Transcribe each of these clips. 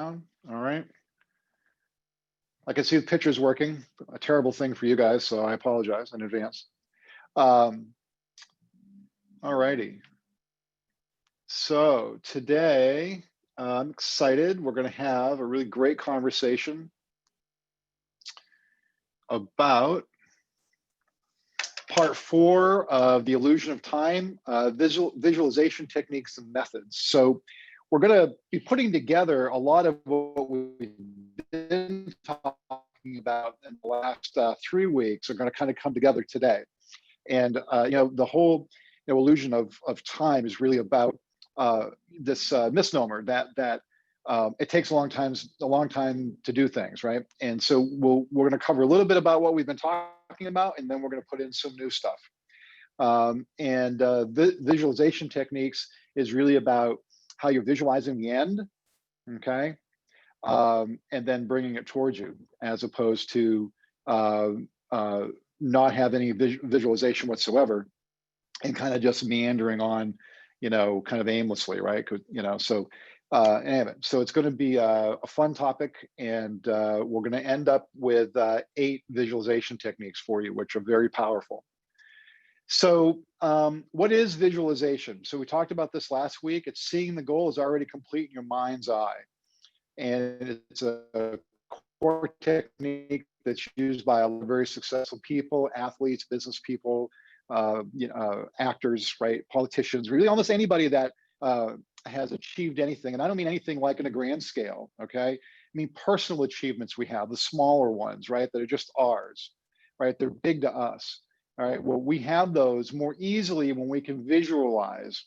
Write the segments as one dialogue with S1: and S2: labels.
S1: All right. I can see the pictures working. A terrible thing for you guys, so I apologize in advance. Um, all righty. So today, I'm excited. We're going to have a really great conversation about part 4 of the illusion of time, visualization techniques and methods. So we're going to be putting together a lot of what we've been talking about in the last 3 weeks are going to kind of come together today. And the whole illusion of time is really about this misnomer that it takes a long time to do things, right? And so we're going to cover a little bit about what we've been talking about, and then we're going to put in some new stuff. Visualization techniques is really about how you're visualizing the end, okay, and then bringing it towards you, as opposed to not have any visualization whatsoever and kind of just meandering on, kind of aimlessly, right? So anyway, so it's going to be a fun topic, and we're going to end up with 8 visualization techniques for you, which are very powerful. So what is visualization? So we talked about this last week. It's seeing the goal is already complete in your mind's eye. And it's a core technique that's used by a lot of very successful people, athletes, business people, actors, right? Politicians, really almost anybody that has achieved anything. And I don't mean anything like in a grand scale, okay? I mean personal achievements we have, the smaller ones, right? That are just ours, right? They're big to us, all right? Well, we have those more easily when we can visualize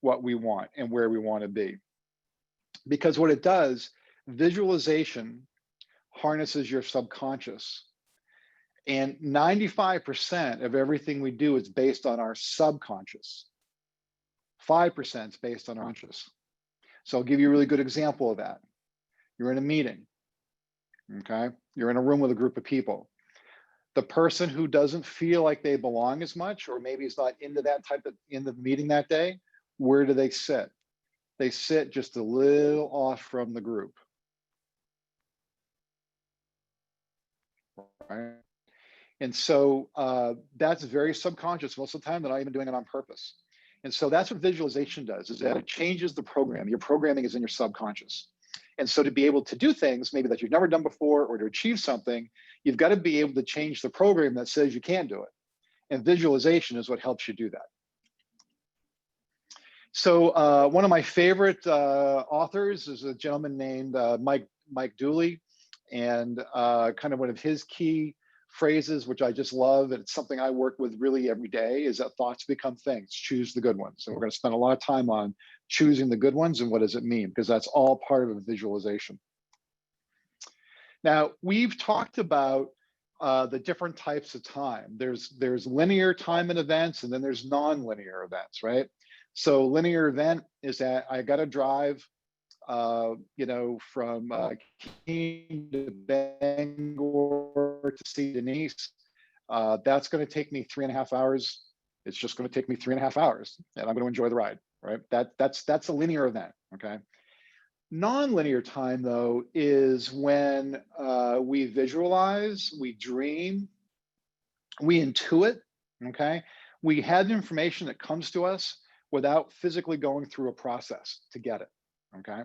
S1: what we want and where we want to be. Because what it does, visualization harnesses your subconscious. And 95% of everything we do is based on our subconscious. 5% is based on our conscious. So I'll give you a really good example of that. You're in a meeting, okay? You're in a room with a group of people. The person who doesn't feel like they belong as much, or maybe is not into that type of, in the meeting that day, where do they sit? They sit just a little off from the group, right? And so that's very subconscious. Most of the time, they're not even doing it on purpose. And so that's what visualization does, is that it changes the program. Your programming is in your subconscious. And so to be able to do things maybe that you've never done before, or to achieve something, you've got to be able to change the program that says you can't do it. And visualization is what helps you do that. So one of my favorite authors is a gentleman named Mike Dooley, and kind of one of his key phrases, which I just love, and it's something I work with really every day, is that thoughts become things. Choose the good ones. And we're going to spend a lot of time on choosing the good ones and what does it mean, because that's all part of a visualization. Now, we've talked about the different types of time. There's linear time and events, and then there's non-linear events, right? So linear event is that I got to drive, from Keene to Bangor to see Denise. That's going to take me 3.5 hours. It's just going to take me 3.5 hours, and I'm going to enjoy the ride, right? That's a linear event, okay? Non-linear time, though, is when we visualize, we dream, we intuit, okay? We have information that comes to us without physically going through a process to get it, okay?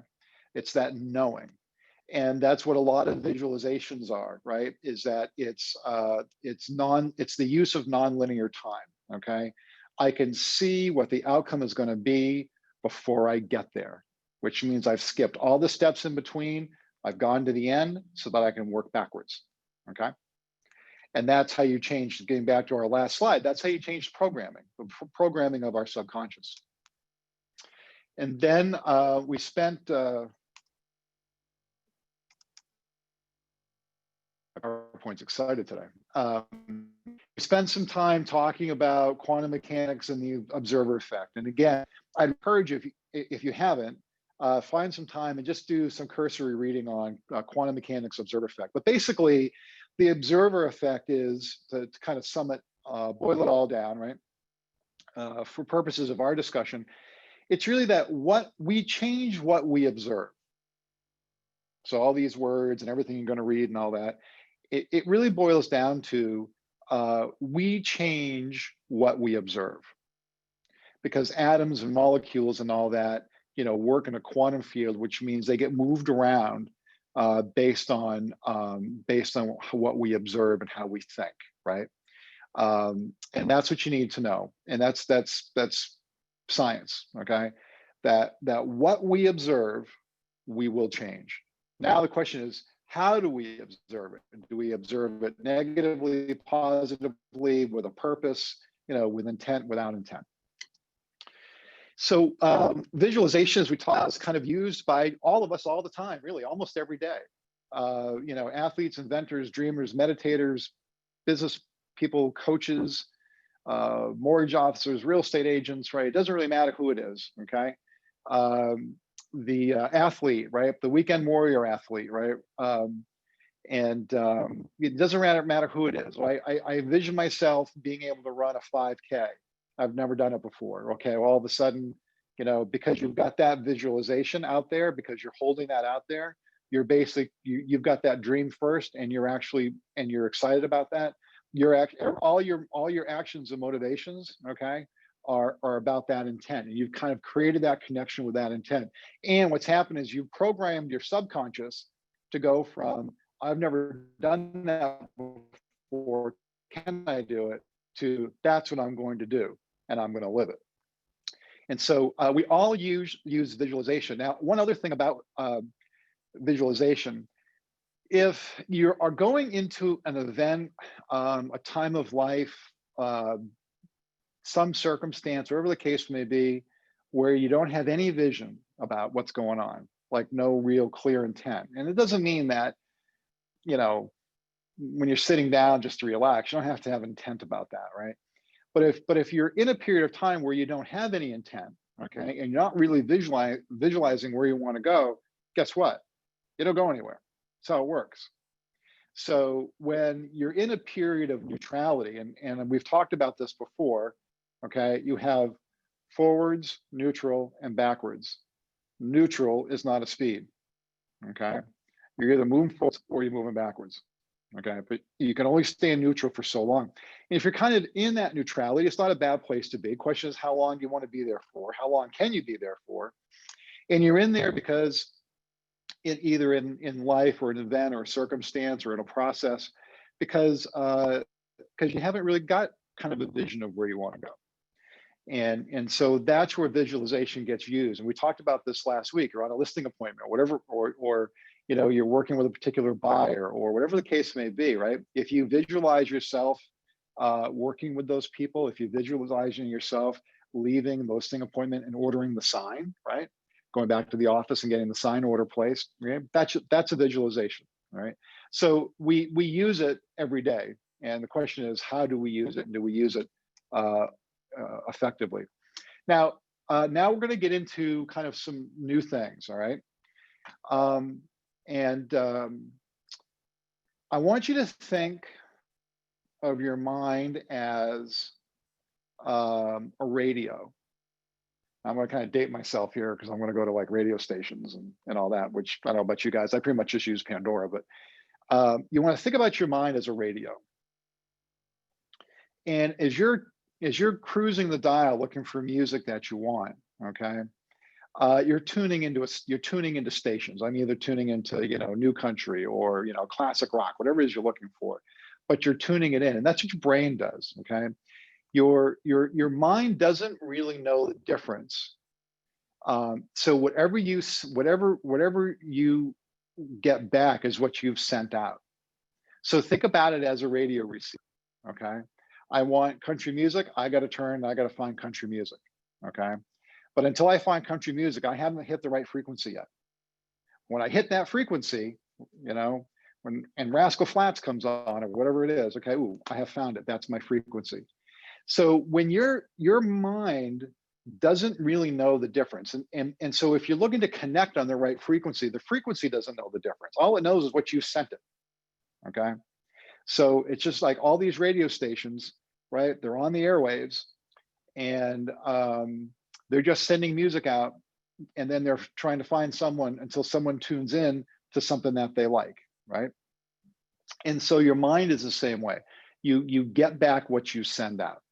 S1: It's that knowing. And that's what a lot of visualizations are, right? Is that it's the use of non-linear time, okay? I can see what the outcome is going to be before I get there, which means I've skipped all the steps in between. I've gone to the end so that I can work backwards, okay? And that's how you change, getting back to our last slide, that's how you change programming, the programming of our subconscious. And then we spent, PowerPoint's excited today. We spent some time talking about quantum mechanics and the observer effect. And again, I'd encourage you, if you haven't, find some time and just do some cursory reading on quantum mechanics observer effect. But basically, the observer effect is, to kind of sum it, boil it all down, right? For purposes of our discussion, it's really that we change what we observe. So all these words and everything you're going to read and all that, it really boils down to we change what we observe, because atoms and molecules and all that, work in a quantum field, which means they get moved around based on what we observe and how we think, right? And that's what you need to know, and that's science, okay? That what we observe, we will change. Now the question is, how do we observe it? Do we observe it negatively, positively, with a purpose, with intent, without intent? So visualization, as we talked, is kind of used by all of us all the time, really, almost every day. Athletes, inventors, dreamers, meditators, business people, coaches, mortgage officers, real estate agents, right? It doesn't really matter who it is, okay? The athlete, right? The weekend warrior athlete, right? It doesn't matter who it is. I envision myself being able to run a 5K. I've never done it before. Okay, well, all of a sudden, because you've got that visualization out there, because you're holding that out there, you're basically you've got that dream first, and you're excited about that. All your actions and motivations, okay, are about that intent, and you've kind of created that connection with that intent. And what's happened is you've programmed your subconscious to go from I've never done that before, can I do it, to that's what I'm going to do, and I'm going to live it. And so we all use visualization. Now, one other thing about visualization, if you are going into an event, a time of life, some circumstance, whatever the case may be, where you don't have any vision about what's going on, like no real clear intent. And it doesn't mean that, when you're sitting down just to relax, you don't have to have intent about that, right? But if you're in a period of time where you don't have any intent, okay, and you're not really visualizing where you want to go, guess what? You don't go anywhere. That's how it works. So when you're in a period of neutrality, and we've talked about this before, okay, you have forwards, neutral, and backwards. Neutral is not a speed, okay? You're either moving forwards or you're moving backwards, okay? But you can only stay in neutral for so long. And if you're kind of in that neutrality, it's not a bad place to be. The question is, how long do you want to be there for? How long can you be there for? And you're in there because either in life or an event or a circumstance or in a process, because you haven't really got kind of a vision of where you want to go. And so that's where visualization gets used. And we talked about this last week. You're on a listing appointment, whatever, or you're working with a particular buyer, or whatever the case may be, right? If you visualize yourself working with those people, if you visualizing yourself leaving the listing appointment and ordering the sign, right? Going back to the office and getting the sign order placed, right? That's a visualization, right? So we use it every day. And the question is, how do we use it? And do we use it effectively? Now we're going to get into kind of some new things, all right? I want you to think of your mind as a radio. I'm going to kind of date myself here because I'm going to go to like radio stations and all that, which I don't know about you guys. I pretty much just use Pandora, but you want to think about your mind as a radio. And as you're cruising the dial looking for music that you want, okay, you're tuning into stations. I'm either tuning into new country or classic rock, whatever it is you're looking for, but you're tuning it in, and that's what your brain does. Okay, your mind doesn't really know the difference. So whatever you get back is what you've sent out. So think about it as a radio receiver. Okay, I want country music. I got to find country music. Okay, but until I find country music, I haven't hit the right frequency yet. When I hit that frequency, when Rascal Flatts comes on or whatever it is, okay, ooh, I have found it. That's my frequency. So when your mind doesn't really know the difference, and so if you're looking to connect on the right frequency, the frequency doesn't know the difference. All it knows is what you sent it. Okay, so it's just like all these radio stations, right? They're on the airwaves, and they're just sending music out, and then they're trying to find someone until someone tunes in to something that they like, right? And so your mind is the same way. You get back what you send out.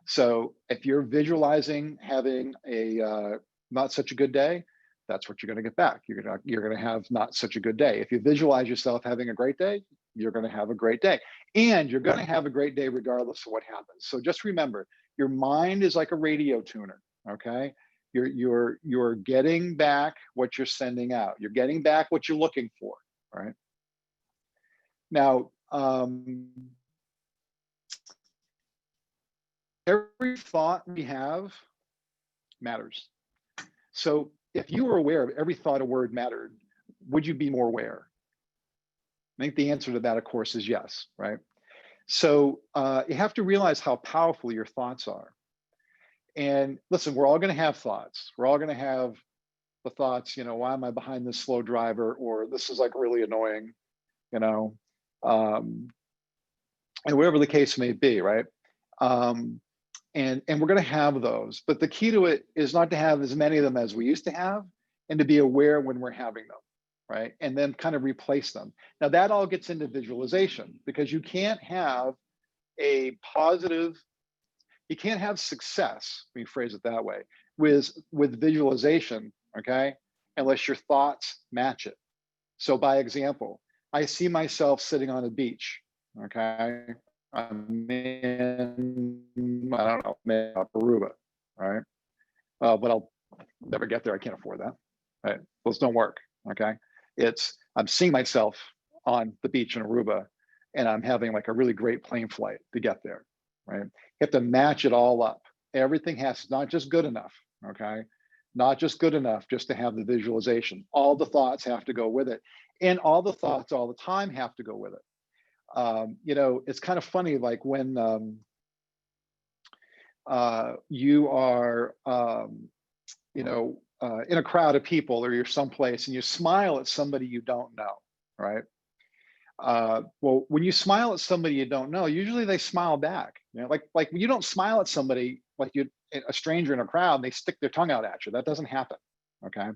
S1: So if you're visualizing having a not such a good day, that's what you're going to get back. You're gonna have not such a good day. If you visualize yourself having a great day, you're going to have a great day, and you're going to have a great day regardless of what happens. So just remember, your mind is like a radio tuner. Okay, you're getting back what you're sending out. You're getting back what you're looking for. Right now. Every thought we have matters. So if you were aware of every thought a word mattered, would you be more aware? I think the answer to that, of course, is yes, right? So you have to realize how powerful your thoughts are. And listen, we're all going to have thoughts. We're all going to have the thoughts, why am I behind this slow driver? Or this is like really annoying, you know, um, and whatever the case may be, right? And we're going to have those, but the key to it is not to have as many of them as we used to have, and to be aware when we're having them, right? And then kind of replace them. Now that all gets into visualization, because you can't have you can't have success, let me phrase it that way, with visualization, okay, unless your thoughts match it. So by example, I see myself sitting on a beach, okay? I'm in, I don't know, maybe Aruba, right? But I'll never get there. I can't afford that. Right? Those don't work. Okay. I'm seeing myself on the beach in Aruba, and I'm having like a really great plane flight to get there. Right. You have to match it all up. Everything has not just good enough. Okay. Not just good enough just to have the visualization. All the thoughts have to go with it. And all the thoughts all the time have to go with it. It's kind of funny, like when you are, in a crowd of people, or you're someplace and you smile at somebody you don't know, right? Well, when you smile at somebody you don't know, usually they smile back. Like you don't smile at somebody like a stranger in a crowd, and they stick their tongue out at you. That doesn't happen. Okay.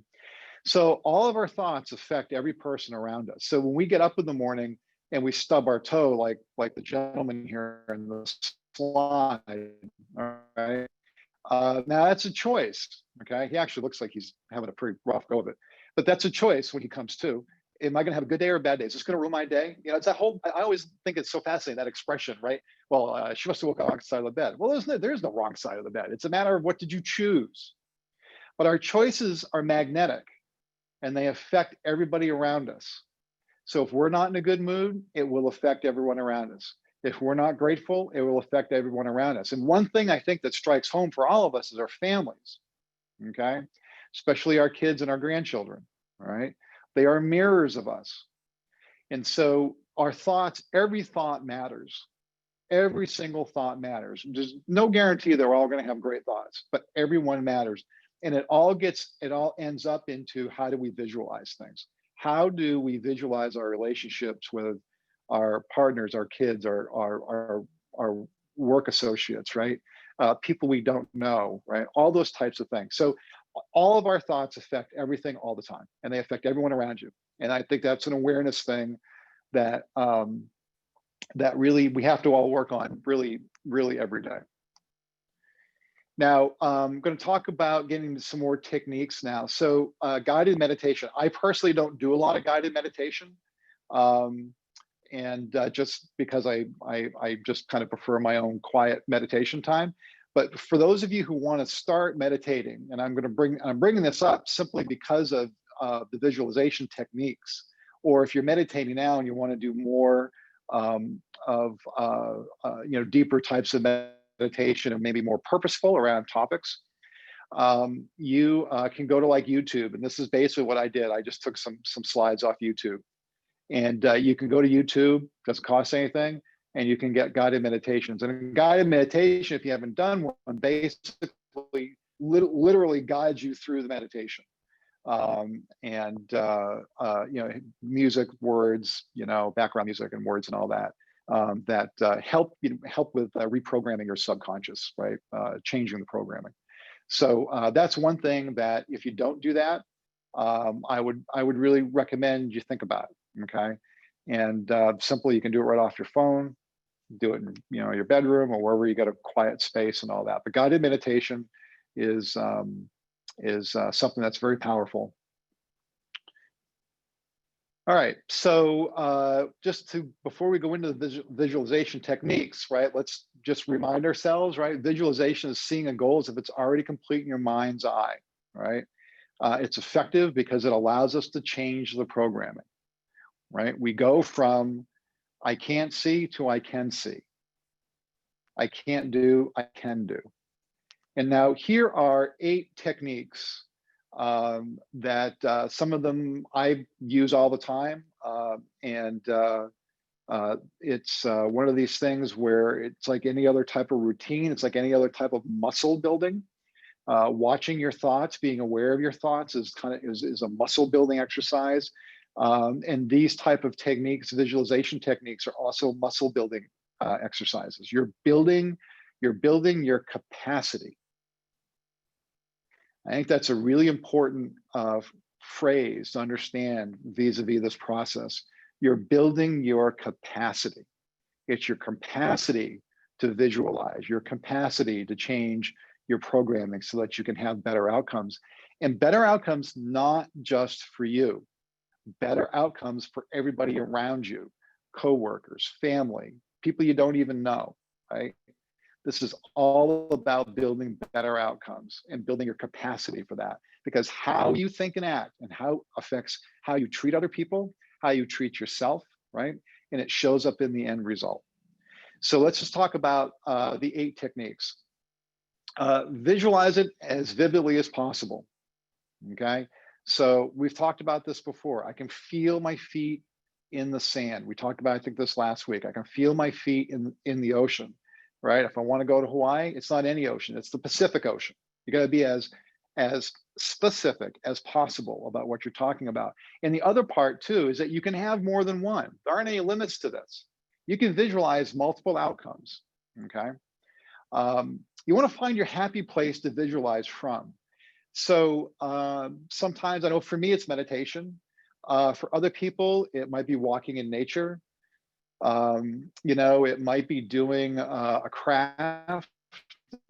S1: So all of our thoughts affect every person around us. So when we get up in the morning and we stub our toe, like the gentleman here in the slide, all right? Now that's a choice, okay? He actually looks like he's having a pretty rough go of it, but that's a choice when he comes to. Am I going to have a good day or a bad day? Is this going to ruin my day? It's that whole. I always think it's so fascinating, that expression, right? Well, she must have woke up on the wrong side of the bed. Well, there's no wrong side of the bed. It's a matter of what did you choose. But our choices are magnetic, and they affect everybody around us. So if we're not in a good mood, it will affect everyone around us. If we're not grateful, it will affect everyone around us. And one thing I think that strikes home for all of us is our families, okay? Especially our kids and our grandchildren, all right? They are mirrors of us. And so our thoughts, every thought matters. Every single thought matters. There's no guarantee they're all going to have great thoughts, but everyone matters. And it all ends up into, how do we visualize things? How do we visualize our relationships with our partners, our kids, our work associates, right? People we don't know, right? All those types of things. So all of our thoughts affect everything all the time, and they affect everyone around you. And I think that's an awareness thing that that really we have to all work on really, really every day. Now, I'm going to talk about getting into some more techniques now. So guided meditation. I personally don't do a lot of guided meditation. And just because I just kind of prefer my own quiet meditation time. But for those of you who want to start meditating, and I'm bringing this up simply because of the visualization techniques, or if you're meditating now and you want to do more deeper types of meditation and maybe more purposeful around topics, you can go to like YouTube, and this is basically what I did. I just took some slides off YouTube, and you can go to YouTube, doesn't cost anything, and you can get guided meditations. And guided meditation, if you haven't done one, basically literally guides you through the meditation. Music, words, background music and words and all that, that help with reprogramming your subconscious, right? Changing the programming. So that's one thing that if you don't do that, I would really recommend you think about it. Okay, and simply you can do it right off your phone, do it in your bedroom or wherever you got a quiet space and all that. But guided meditation is something that's very powerful. All right, so before we go into the visualization techniques, right, let's just remind ourselves, right, visualization is seeing a goal as if it's already complete in your mind's eye, right? It's effective because it allows us to change the programming, right? We go from I can't see to I can see. I can't do, I can do. And now here are 8 techniques that some of them I use all the time. It's one of these things where it's like any other type of routine. It's like any other type of muscle building. Watching your thoughts, being aware of your thoughts is is a muscle building exercise. And these type of techniques, visualization techniques, are also muscle building exercises. You're building your capacity. I think that's a really important phrase to understand vis-a-vis this process. You're building your capacity. It's your capacity to visualize, your capacity to change your programming so that you can have better outcomes. And better outcomes not just for you, better outcomes for everybody around you, coworkers, family, people you don't even know, right? This is all about building better outcomes and building your capacity for that, because how you think and act and how affects how you treat other people, how you treat yourself, right? And it shows up in the end result. So let's just talk about the 8 techniques. Visualize it as vividly as possible, okay? So we've talked about this before. I can feel my feet in the sand. We talked about, I think, this last week. I can feel my feet in the ocean. Right? If I want to go to Hawaii, it's not any ocean, it's the Pacific Ocean. You got to be as specific as possible about what you're talking about. And the other part too is that you can have more than one. There aren't any limits to this. You can visualize multiple outcomes. Okay. You want to find your happy place to visualize from. So sometimes, I know for me it's meditation. For other people, it might be walking in nature. It might be doing a craft.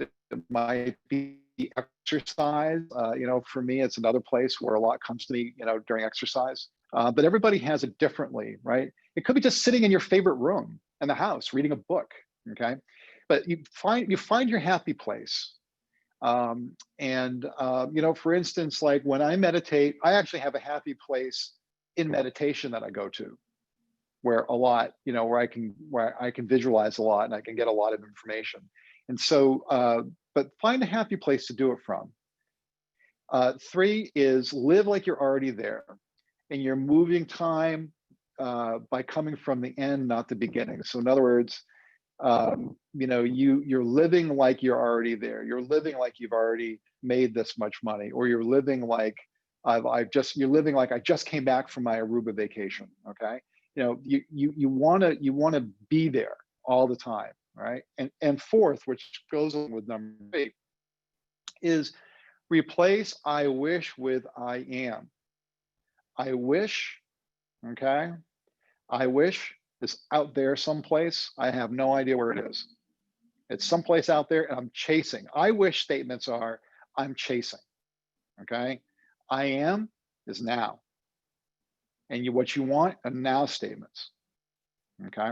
S1: It might be exercise. For me, it's another place where a lot comes to me, during exercise. But everybody has it differently, right? It could be just sitting in your favorite room in the house, reading a book. Okay, but you find your happy place. For instance, like when I meditate, I actually have a happy place in meditation that I go to, where a lot, where I can visualize a lot and I can get a lot of information. And so, but find a happy place to do it from. 3 is live like you're already there, and you're moving time by coming from the end, not the beginning. So in other words, you're living like you're already there. You're living like you've already made this much money, or you're living like you're living like I just came back from my Aruba vacation. Okay. You want to be there all the time, right? And 4th, which goes along with number 3, is replace I wish with I am. I wish, okay? I wish is out there someplace. I have no idea where it is. It's someplace out there and I'm chasing. I wish statements are I'm chasing, okay? I am is now. And what you want are now statements, okay?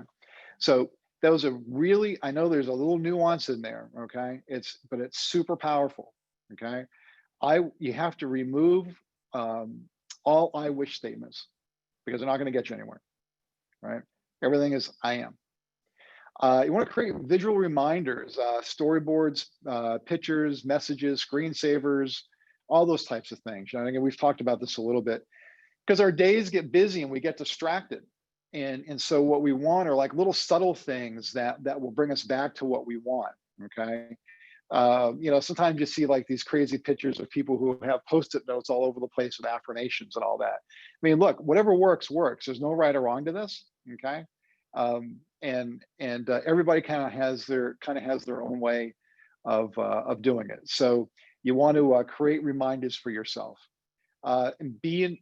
S1: So those are really, I know there's a little nuance in there, okay? But it's super powerful, okay? You have to remove all I wish statements because they're not going to get you anywhere, right? Everything is I am. You want to create visual reminders, storyboards, pictures, messages, screensavers, all those types of things. Again, we've talked about this a little bit because our days get busy and we get distracted. And so what we want are like little subtle things that will bring us back to what we want, okay? Sometimes you see like these crazy pictures of people who have Post-it notes all over the place with affirmations and all that. I mean, look, whatever works. There's no right or wrong to this, okay? Everybody kind of has their own way of doing it. So you want to create reminders for yourself. And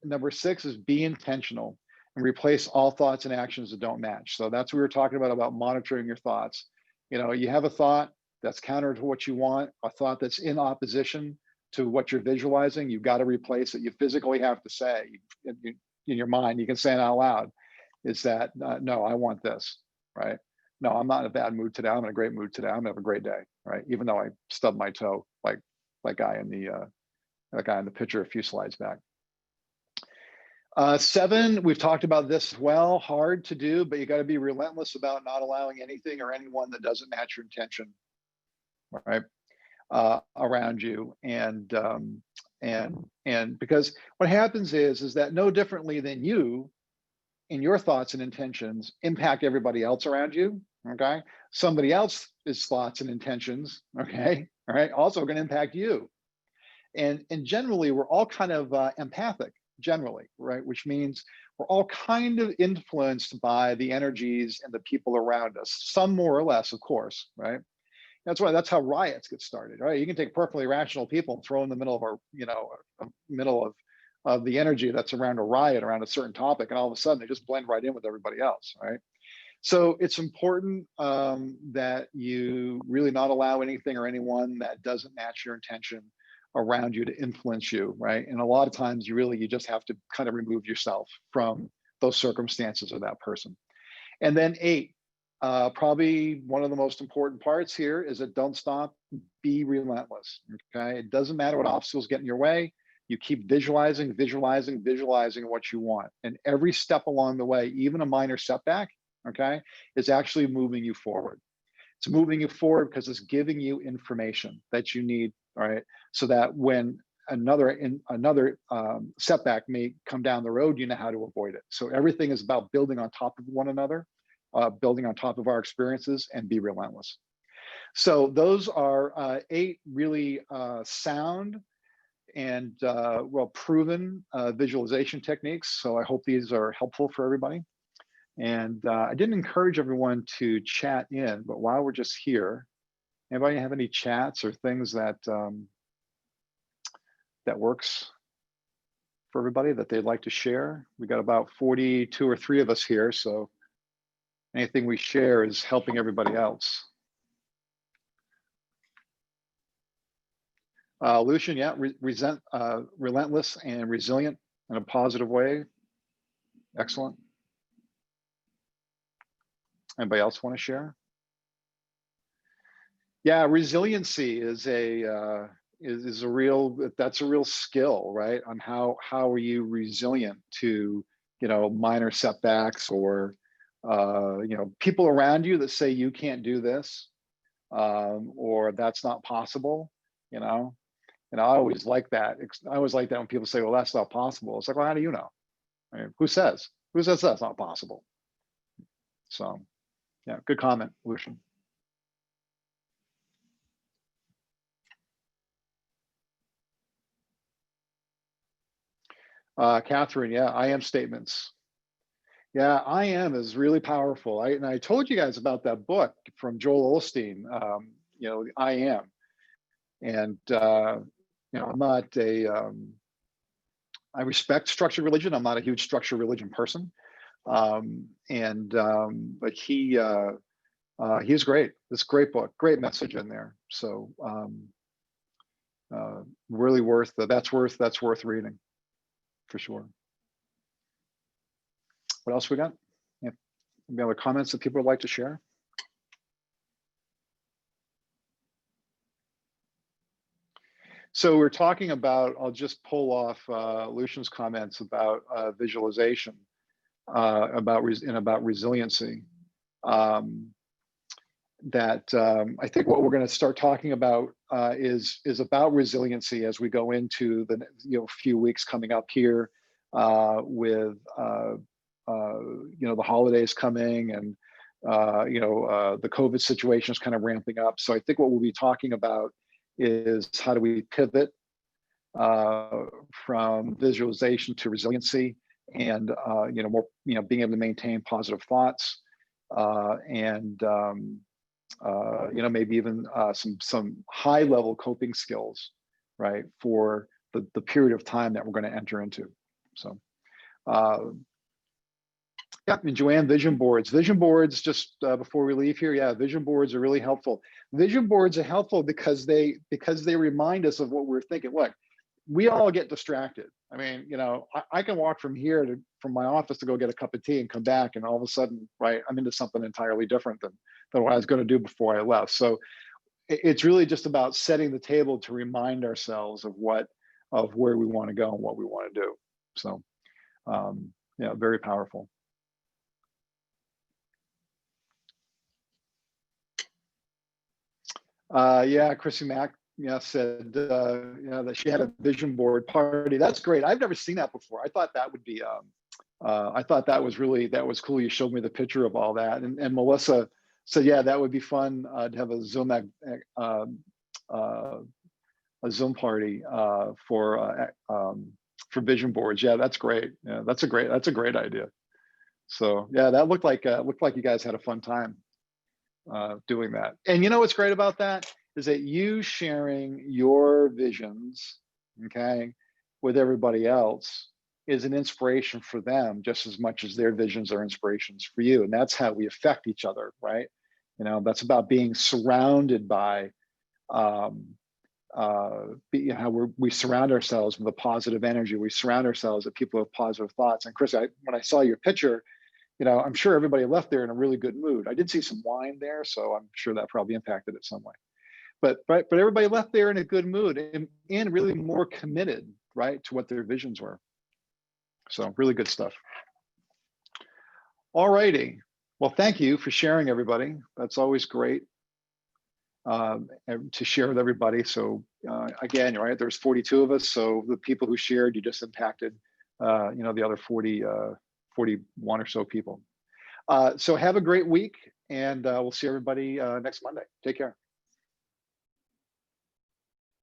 S1: number 6 is be intentional and replace all thoughts and actions that don't match. So that's what we were talking about monitoring your thoughts. You have a thought that's counter to what you want, a thought that's in opposition to what you're visualizing. You've got to replace it. You physically have to say in your mind, you can say it out loud, is that, no, I want this, right? No, I'm not in a bad mood today. I'm in a great mood today. I'm gonna have a great day, right? Even though I stubbed my toe, like that guy in the picture a few slides back. 7, we've talked about this as well, hard to do, but you got to be relentless about not allowing anything or anyone that doesn't match your intention, right? Around you. And because what happens is that no differently than you, in your thoughts and intentions impact everybody else around you, okay? Somebody else's thoughts and intentions, okay, all right, also going to impact you. And generally, we're all kind of empathic, generally, right? Which means we're all kind of influenced by the energies and the people around us, some more or less, of course, right? That's how riots get started, right? You can take perfectly rational people and throw in the middle of middle of the energy that's around a riot around a certain topic, and all of a sudden they just blend right in with everybody else, right? So it's important that you really not allow anything or anyone that doesn't match your intention around you to influence you, right? And a lot of times you just have to kind of remove yourself from those circumstances or that person. And then 8, probably one of the most important parts here is that don't stop, be relentless, okay? It doesn't matter what obstacles get in your way. You keep visualizing what you want. And every step along the way, even a minor setback, okay, is actually moving you forward. It's moving you forward because it's giving you information that you need, all right? So that when another setback may come down the road, you know how to avoid it. So everything is about building on top of one another, building on top of our experiences, and be relentless. So those are 8 really sound and well-proven visualization techniques. So I hope these are helpful for everybody. And I didn't encourage everyone to chat in, but while we're just here, anybody have any chats or things that that works for everybody that they'd like to share? We got about 42 or 3 of us here, so anything we share is helping everybody else. Lucian, yeah, relentless and resilient in a positive way. Excellent. Anybody else want to share? Yeah, resiliency is a real skill, right? On how are you resilient to minor setbacks or people around you that say you can't do this or that's not possible, And I always like that. I always like that when people say, well, that's not possible. It's like, well, how do you know? I mean, who says that's not possible? So yeah, good comment, Lucian. Catherine, yeah, I am statements. Yeah, I am is really powerful. And I told you guys about that book from Joel Osteen, I am. And, I'm not I respect structured religion. I'm not a huge structured religion person. But he's great. It's a great book, great message in there. So really that's worth reading for sure. What else we got? Yeah. Any other comments that people would like to share? So we're talking about, I'll just pull off Lucian's comments about visualization, about resiliency. I think what we're going to start talking about is about resiliency as we go into the few weeks coming up here with the holidays coming and the COVID situation is kind of ramping up. So I think what we'll be talking about is how do we pivot from visualization to resiliency and more being able to maintain positive thoughts and maybe even some high level coping skills, right, for the period of time that we're going to enter into. So, uh, yeah, and Joanne, vision boards. Vision boards, just before we leave here, yeah, vision boards are really helpful. Vision boards are helpful because they remind us of what we're thinking. Look, we all get distracted. I mean, you know, I can walk from here from my office to go get a cup of tea and come back, and all of a sudden, right, I'm into something entirely different than what I was going to do before I left. So it's really just about setting the table to remind ourselves of where we want to go and what we want to do. So, yeah, very powerful. Yeah, Chrissy Mack, yeah, said, you know, that she had a vision board party. That's great. I've never seen that before. I thought that would be, I thought that was cool. You showed me the picture of all that. And Melissa said, yeah, that would be fun to have a Zoom, a Zoom party for vision boards. Yeah, that's great. Yeah, that's a great idea. So yeah, that looked like you guys had a fun time doing that. And you know what's great about that is that you sharing your visions, okay, with everybody else is an inspiration for them just as much as their visions are inspirations for you. And that's how we affect each other, right? You know, that's about being surrounded by, how we surround ourselves with a positive energy. We surround ourselves with people with positive thoughts. And Chris, when I saw your picture, you know, I'm sure everybody left there in a really good mood. I did see some wine there, so I'm sure that probably impacted it some way. But everybody left there in a good mood and really more committed, right, to what their visions were. So really good stuff. All righty. Well, thank you for sharing, everybody. That's always great to share with everybody. So again, right, there's 42 of us. So the people who shared, you just impacted, you know, the other 41 or so people. So have a great week, and we'll see everybody next Monday. Take care.